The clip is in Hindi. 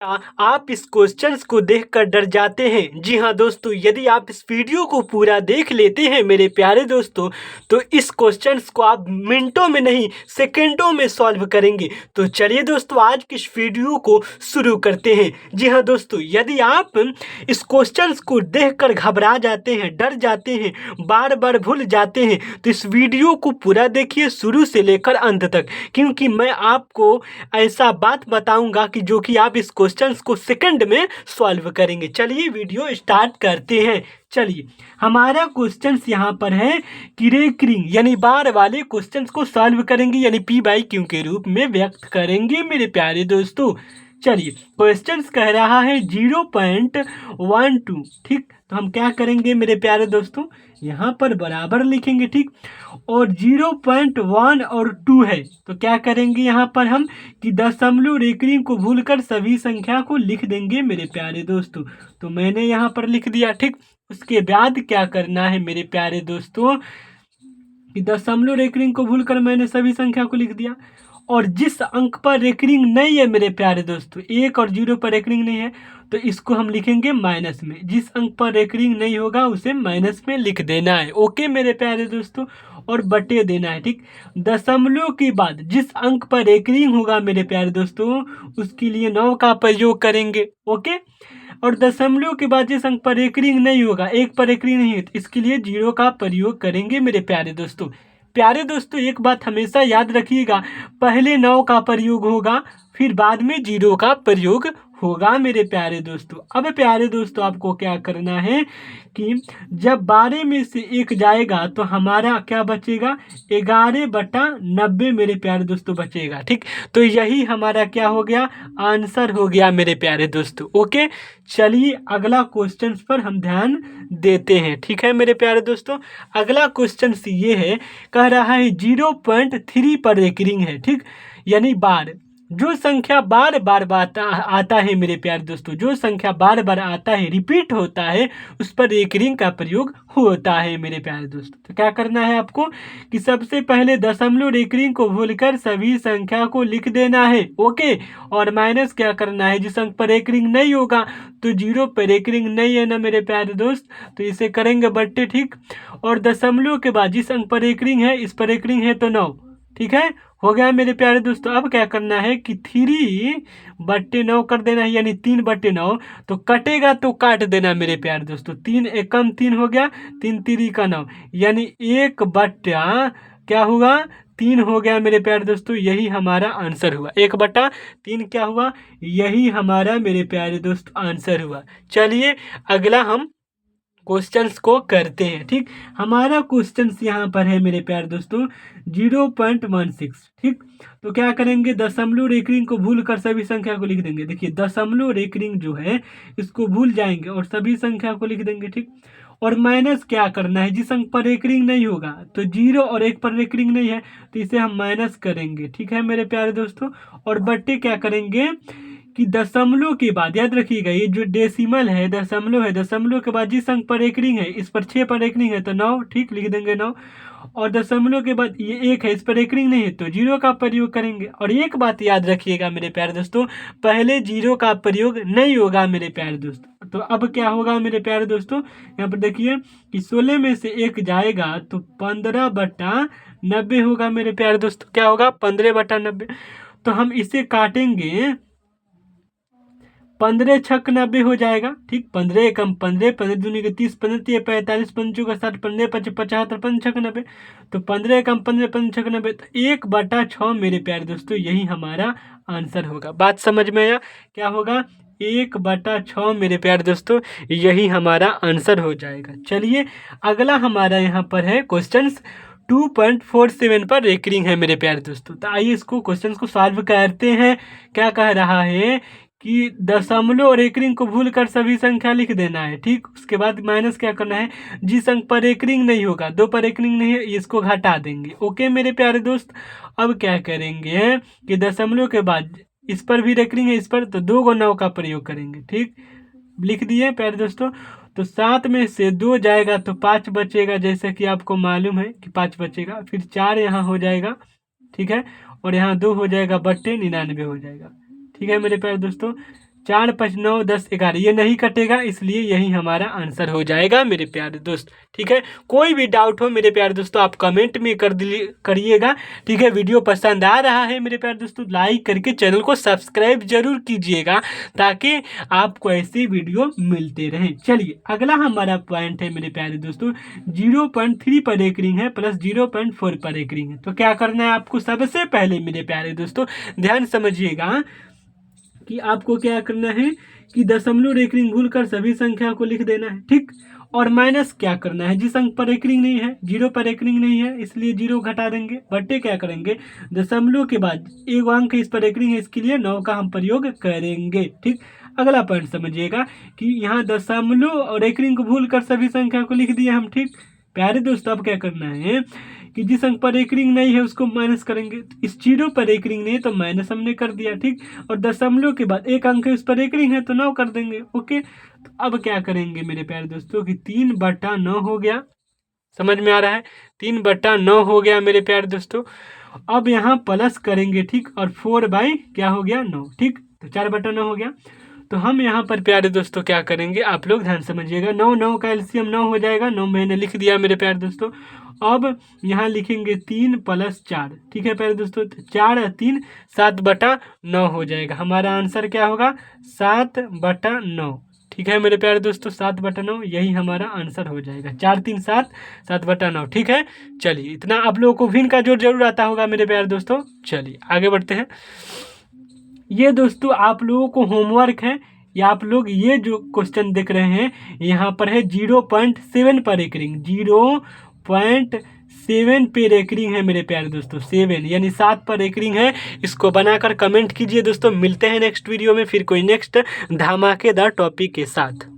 आप इस क्वेश्चंस को देखकर डर जाते हैं। जी हाँ दोस्तों, यदि आप इस वीडियो को पूरा देख लेते हैं मेरे प्यारे दोस्तों, तो इस क्वेश्चंस को आप मिनटों में नहीं सेकंडों में सॉल्व करेंगे। तो चलिए दोस्तों, आज की इस वीडियो को शुरू करते हैं। जी हाँ दोस्तों, यदि आप इस क्वेश्चंस को देखकर घबरा जाते हैं, डर जाते हैं, बार बार भूल जाते हैं, तो इस वीडियो को पूरा देखिए शुरू से लेकर अंत तक, क्योंकि मैं आपको ऐसा बात बताऊंगा कि जो कि आप इस क्वेश्चंस को सेकंड में सॉल्व करेंगे। चलिए वीडियो स्टार्ट करते हैं। चलिए, हमारा क्वेश्चंस यहाँ पर है कि रेकरिंग यानी बार वाले क्वेश्चंस को सॉल्व करेंगे, यानी पी बाई क्यू के रूप में व्यक्त करेंगे मेरे प्यारे दोस्तों। चलिए, क्वेश्चंस कह रहा है 0.12। ठीक, तो हम क्या करेंगे मेरे प्यारे दोस्तों, यहाँ पर बराबर लिखेंगे। ठीक, और 0.1 और 2 है, तो क्या करेंगे यहाँ पर हम कि दशमलव रेकरिंग को भूलकर सभी संख्या को लिख देंगे मेरे प्यारे दोस्तों। तो मैंने यहाँ पर लिख दिया। ठीक, उसके बाद क्या करना है मेरे प्यारे दोस्तों कि दशमलव रेकरिंग को भूलकर मैंने सभी संख्या को लिख दिया। और जिस अंक पर रेकरिंग नहीं है मेरे प्यारे दोस्तों, 1 और 0 पर रेकरिंग नहीं है, तो इसको हम लिखेंगे माइनस में। जिस अंक पर रेकरिंग नहीं होगा उसे माइनस में लिख देना है। ओके मेरे प्यारे दोस्तों, और बटे देना है। ठीक, दशमलव के बाद जिस अंक पर रेकरिंग होगा मेरे प्यारे दोस्तों, उसके लिए 9 का प्रयोग करेंगे। ओके, और दशमलव के बाद जिस अंक पर रेकरिंग नहीं होगा, 1 पर रेकरिंग नहीं है, तो इसके लिए 0 का प्रयोग करेंगे मेरे प्यारे दोस्तों। प्यारे दोस्तों, एक बात हमेशा याद रखिएगा, पहले 9 का प्रयोग होगा, फिर बाद में 0 का प्रयोग होगा मेरे प्यारे दोस्तों। अब प्यारे दोस्तों, आपको क्या करना है कि जब 12 में से 1 जाएगा तो हमारा क्या बचेगा, 11/90 मेरे प्यारे दोस्तों बचेगा। ठीक, तो यही हमारा क्या हो गया, आंसर हो गया मेरे प्यारे दोस्तों। ओके, चलिए अगला क्वेश्चन पर हम ध्यान देते हैं। ठीक है मेरे प्यारे दोस्तों, अगला क्वेश्चन ये है, कह रहा है 0.3 पर रेकरिंग है। ठीक, यानी बार, जो संख्या बार बार आता है मेरे प्यारे दोस्तों, जो संख्या बार बार आता है, रिपीट होता है, उस पर रेकरिंग का प्रयोग होता है मेरे प्यारे दोस्तों। तो क्या करना है आपको कि सबसे पहले दशमलव रेकरिंग को भूलकर सभी संख्या को लिख देना है। ओके, और माइनस क्या करना है, जिस अंक पर रेकरिंग नहीं होगा, तो 0 पर रेकरिंग नहीं है ना मेरे प्यारे दोस्त, तो इसे करेंगे बट्टे। ठीक, और दशमलव के बाद जिस अंक पर रेकरिंग है, इस पर रेकरिंग है तो 9। ठीक है, हो गया मेरे प्यारे दोस्तों। अब क्या करना है कि 3/9 कर देना है, यानी 3/9। तो कटेगा तो काट देना मेरे प्यारे दोस्तों। 3 एकम 3 हो गया, 3 3 का 9, यानी 1/, क्या हुआ, 3 हो गया मेरे प्यारे दोस्तों। यही हमारा आंसर हुआ, 1/3 क्या हुआ, यही हमारा मेरे प्यारे दोस्त आंसर हुआ। चलिए अगला हम क्वेश्चंस को करते हैं। ठीक, हमारा क्वेश्चंस यहाँ पर है मेरे प्यारे दोस्तों 0.16। ठीक, तो क्या करेंगे, दशमलव रेकरिंग को भूल कर सभी संख्या को लिख देंगे। देखिए, दशमलव रेकरिंग जो है इसको भूल जाएंगे और सभी संख्या को लिख देंगे। ठीक, और माइनस क्या करना है, जिस अंक पर रेकरिंग नहीं होगा, तो 0 और 1 पर रेकरिंग नहीं है, तो इसे हम माइनस करेंगे। ठीक है मेरे प्यारे दोस्तों, और बट्टे क्या करेंगे कि दशमलव के बाद, याद रखिएगा ये जो डेसिमल है दशमलव है, दशमलव के बाद जिस अंक पर रेकरिंग है, इस पर 6 पर रेकरिंग है तो 9। ठीक, लिख देंगे 9। और दशमलव के बाद ये 1 है, इस पर रेकरिंग नहीं है तो 0 का प्रयोग करेंगे। और एक बात याद रखिएगा मेरे प्यारे दोस्तों, पहले 0 का प्रयोग नहीं होगा मेरे प्यारे दोस्तों। तो अब क्या होगा मेरे प्यारे दोस्तों, यहाँ पर देखिए कि 16 में से 1 जाएगा तो 15/90 होगा मेरे प्यारे दोस्तों। क्या होगा, 15/90। तो हम इसे काटेंगे, 15 छक 90 हो जाएगा। ठीक, 15 एकम 15, 15 दूनी के 30, 15 तिया 45, 5 का 60, 15 5 75, 15 छक 90। तो 15 एकम 15, 15 छक 90, तो 1/6 मेरे प्यारे दोस्तों, यही हमारा आंसर होगा। बात समझ में आया, क्या होगा, 1/6 मेरे प्यारे दोस्तों, यही हमारा आंसर हो जाएगा। चलिए अगला हमारा यहाँ पर है क्वेश्चन 2.47 पर रेकरिंग है मेरे प्यारे दोस्तों। तो आइए इसको क्वेश्चन को सॉल्व करते हैं। क्या कह रहा है कि दशमलव और रेकरिंग को भूल कर सभी संख्या लिख देना है। ठीक, उसके बाद माइनस क्या करना है, जिस अंक पर रेकरिंग नहीं होगा, 2 पर रेकरिंग नहीं है, इसको घटा देंगे। ओके मेरे प्यारे दोस्त, अब क्या करेंगे कि दशमलव के बाद इस पर भी रेकरिंग है, इस पर, तो 2 को 9 का प्रयोग करेंगे। ठीक, लिख दिए प्यारे दोस्तों। तो 7 में से 2 जाएगा तो 5 बचेगा, जैसा कि आपको मालूम है कि 5 बचेगा। फिर 4 यहाँ हो जाएगा। ठीक है, और यहाँ 2 हो जाएगा, बट्टे 99 हो जाएगा। ठीक है मेरे प्यारे दोस्तों, 4 5 9 10 11 ये नहीं कटेगा, इसलिए यही हमारा आंसर हो जाएगा मेरे प्यारे दोस्त। ठीक है, कोई भी डाउट हो मेरे प्यारे दोस्तों आप कमेंट में करिएगा। ठीक है, वीडियो पसंद आ रहा है मेरे प्यारे दोस्तों लाइक करके चैनल को सब्सक्राइब जरूर कीजिएगा ताकि आपको ऐसी वीडियो मिलते रहें। चलिए अगला हमारा पॉइंट है मेरे प्यारे दोस्तों 0.3 पर एक रिंग है प्लस 0.4 पर एक रिंग है। तो क्या करना है आपको, सबसे पहले मेरे प्यारे दोस्तों ध्यान समझिएगा कि आपको क्या करना है कि दशमलव एक रिंग भूल कर सभी संख्या को लिख देना है। ठीक, और माइनस क्या करना है, जिस अंक पर एक रिंग नहीं है, 0 पर एक रिंग नहीं है, इसलिए 0 घटा देंगे, बट्टे क्या करेंगे दशमलव के बाद एक अंक इस पर एक रिंग है, इसके लिए 9 का हम प्रयोग करेंगे। ठीक, अगला पॉइंट समझिएगा कि यहाँ दशमलव और एक रिंग को भूल कर सभी संख्या को लिख दिए हम। ठीक प्यारे दोस्तों, अब क्या करना है कि जिस अंक पर एक रिंग नहीं है उसको माइनस करेंगे। इस 0 पर एक रिंग नहीं है तो माइनस हमने कर दिया। ठीक, और दशमलव के बाद एक अंक है उस पर एक रिंग है तो 9 कर देंगे। ओके, तो अब क्या करेंगे मेरे प्यारे दोस्तों कि 3/9 हो गया, समझ में आ रहा है 3/9 हो गया मेरे प्यारे दोस्तों। अब यहाँ प्लस करेंगे। ठीक, और 4 क्या हो गया 9। ठीक, तो 4/9 हो गया। तो हम यहाँ पर प्यारे दोस्तों क्या करेंगे, आप लोग ध्यान समझिएगा, 9 का एलसीएम 9 हो जाएगा, 9 मैंने लिख दिया मेरे प्यारे दोस्तों। अब यहाँ लिखेंगे 3 + 4। ठीक है प्यारे दोस्तों, 4 और 3 7/9 हो जाएगा। हमारा आंसर क्या होगा 7/9। ठीक है मेरे प्यारे दोस्तों 7/9 यही हमारा आंसर हो जाएगा। 4 3 7 7/9। ठीक है, चलिए इतना आप लोगों को भिन्न का जोड़ जरूर आता होगा मेरे प्यारे दोस्तों। चलिए आगे बढ़ते हैं। ये दोस्तों आप लोगों को होमवर्क है, या आप लोग ये जो क्वेश्चन देख रहे हैं यहाँ पर है 0.7 पर एक रिंग, 0.7 पर एक रिंग है मेरे प्यारे दोस्तों, 7 यानी 7 पर एक रिंग है। इसको बनाकर कमेंट कीजिए दोस्तों। मिलते हैं नेक्स्ट वीडियो में फिर कोई नेक्स्ट धमाकेदार टॉपिक के साथ।